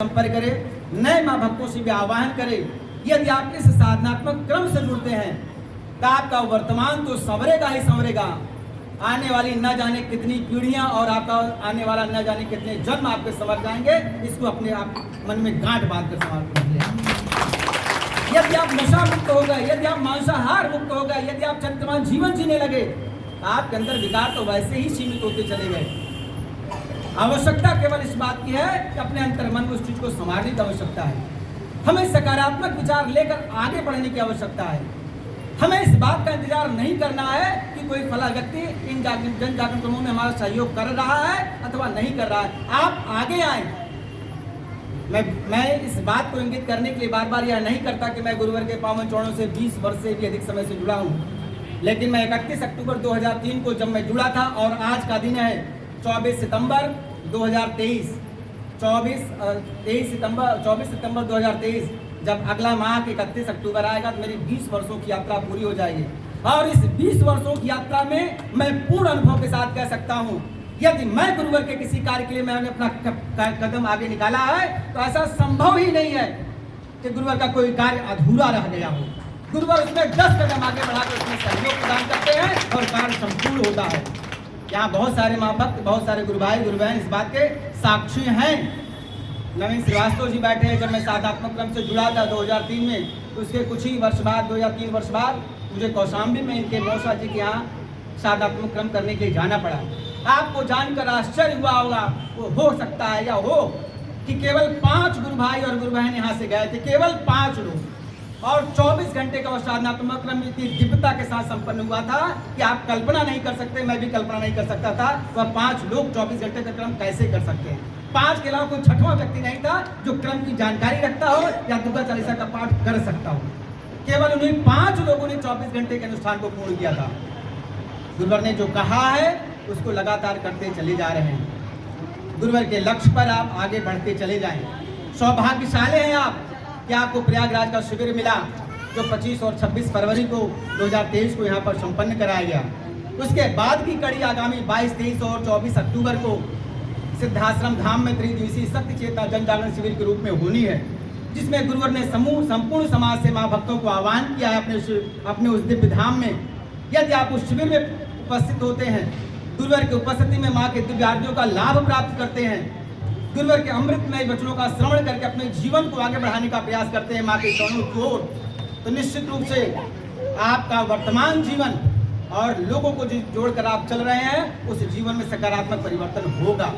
संपर्क करें, नए माँ भक्तों से भी आह्वान करें। यदि आप इस साधनात्मक क्रम से जुड़ते हैं तो आपका वर्तमान तो संवरेगा ही संवरेगा, आने वाली न जाने कितनी पीढ़ियां और आपका आने वाला न जाने कितने जन्म आपके संवर जाएंगे। इसको अपने आप मन में गांठ बांध कर समाप्त कर लें। यदि आप नशा मुक्त हो गए, यदि आप मांसाहार मुक्त हो गए, यदि आप चरित्रवान जीवन जीने लगे, आपके अंदर विकार तो वैसे ही सीमित होते चले गए। आवश्यकता केवल इस बात की है कि अपने अंतर मन में उस चीज को संभालने की आवश्यकता है। हमें सकारात्मक विचार लेकर आगे बढ़ने की आवश्यकता है। हमें इस बात का इंतजार नहीं करना है कि कोई फला व्यक्ति इन जन जागरण क्रमों में हमारा सहयोग कर रहा है अथवा नहीं कर रहा है। आप आगे आए। मैं इस बात को इंगित करने के लिए बार बार यह नहीं करता कि मैं गुरुवर के पावन चरणों से 20 वर्ष से भी अधिक समय से जुड़ा हूँ, लेकिन मैं 31 अक्टूबर 2003 को जब मैं जुड़ा था और आज का दिन है 24 सितंबर 2023, 24 सितंबर 2023, जब अगला माह के 31 अक्टूबर आएगा तो मेरी 20 वर्षों की यात्रा पूरी हो जाएगी। और इस 20 वर्षों की यात्रा में मैं पूर्ण अनुभव के साथ कह सकता हूँ, यदि मैं गुरुवर के किसी कार्य के लिए मैंने अपना कदम आगे निकाला है तो ऐसा संभव ही नहीं है कि गुरुवर का कोई कार्य अधूरा रह गया हो। गुरुवर उसमें 10 कदम आगे बढ़ाकर उसमें सहयोग प्रदान करते हैं और कार्य संपूर्ण होता है। यहाँ बहुत सारे माँ भक्त, बहुत सारे गुरु भाई गुरु बहन इस बात के साक्षी हैं। नवीन श्रीवास्तव जी बैठे हैं। जब मैं साधनात्मक क्रम से जुड़ा था 2003 में, तो उसके कुछ ही वर्ष बाद 2 या 3 वर्ष बाद मुझे कौशाम्बी में इनके मौसा जी के यहाँ साधनात्मक क्रम करने के लिए जाना पड़ा। आपको जानकर आश्चर्य हुआ होगा, वो हो सकता है या हो कि केवल 5 गुरु भाई और गुरु बहन यहाँ से गए थे, केवल 5 लोग, और 24 घंटे का साधनात्मक क्रम इतनी दिव्यता के साथ संपन्न हुआ था कि आप कल्पना नहीं कर सकते, मैं भी कल्पना नहीं कर सकता था वह 5 लोग 24 घंटे का क्रम कैसे कर सकते हैं। 5 के अलावा कोई छठवां व्यक्ति नहीं था जो क्रम की जानकारी रखता हो या दुर्गा चालीसा का पाठ कर सकता हो। केवल उन्हीं 5 लोगों ने 24 घंटे के अनुष्ठान को पूर्ण किया था। गुरुवर ने जो कहा है उसको लगातार करते चले जा रहे हैं। गुरुवर के लक्ष्य पर आप आगे बढ़ते चले जाएं। सौभाग्यशाली हैं आप कि आपको प्रयागराज का शिविर मिला जो 25 और 26 फरवरी को 2023 को यहाँ पर संपन्न कराया गया। उसके बाद की कड़ी आगामी 22, 23 और 24 अक्टूबर को सिद्धाश्रम धाम में त्रिदिवसीय शक्ति चेतना जन जागरण शिविर के रूप में होनी है, जिसमें गुरुवर ने संपूर्ण समाज से माँ भक्तों को आह्वान किया है अपने उस दिव्य धाम में। यदि आप उस शिविर में उपस्थित होते हैं, गुरुवर की उपस्थिति में माँ के दिव्य आरतियों का लाभ प्राप्त करते हैं, गुरुवर के अमृतमय वचनों का श्रवण करके अपने जीवन को आगे बढ़ाने का प्रयास करते हैं माँ के चरणों की ओर, तो निश्चित रूप से आपका वर्तमान जीवन और लोगों को जो जोड़कर आप चल रहे हैं उस जीवन में सकारात्मक परिवर्तन होगा।